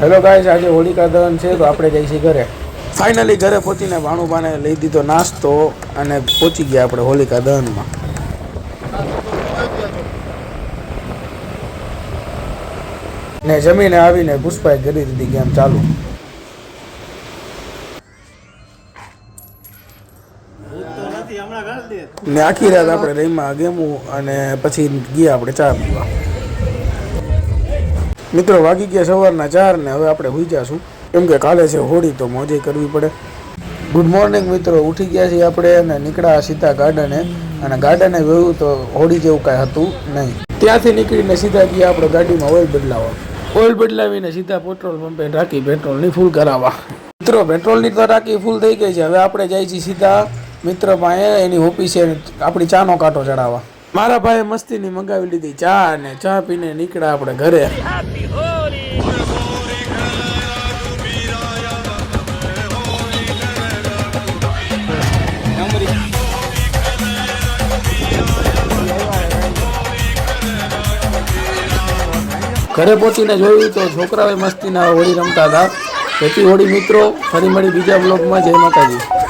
Hello guys, આજે હોલિકા દહન છે તો આપણે જઈએ છીએ ઘરે. ફાઇનલી ઘરે પહોંચીને ભાણુભાને લઈ દીધો નાસ્તો અને પહોંચી ગયા આપણે હોલિકા દહનમાં. ને જમીને આવીને પુષ્પાએ કરી દીધી ગેમ ચાલુ. ને આખી રાત આપણે રહીમાં ગેમું અને પછી ગયા આપણે ચા પીવા. મિત્રો વાગી ગયા સવારના 4 ને હવે આપણે હોઈ જશું કેમ કે કાલે છે હોળી તો મોજે કરવી પડે. ગુડ મોર્નિંગ મિત્રો, ઉઠી ગયા છીએ આપણે અને નીકળ્યા સીધા ગાર્ડને. અને ગાર્ડને જોયું તો હોળી જેવું કાંઈ હતું નહીં. ત્યાંથી નીકળીને સીધા ગયા આપણે ગાડીમાં ઓઇલ બદલાવા. ઓઇલ બદલાવીને સીધા પેટ્રોલ પંપે ટાંકી પેટ્રોલની ફૂલ કરાવવા. મિત્રો પેટ્રોલની તો ટાંકી ફૂલ થઈ ગઈ છે. હવે આપણે જઈએ છીએ સીધા મિત્ર પાસે, એની ઓફિસે આપણી ચાનો કાંટો ચડાવવા. મારા ભાઈએ મસ્તીની મંગાવી લીધી ચા અને ચા પીને નીકળ્યા આપણે ઘરે. ઘરે પહોંચીને જોયું તો છોકરાઓએ મસ્તીના હોળી રમતા હતા. હેપી હોળી મિત્રો, ફરી મળી બીજા બ્લોગમાં. જય માતાજી.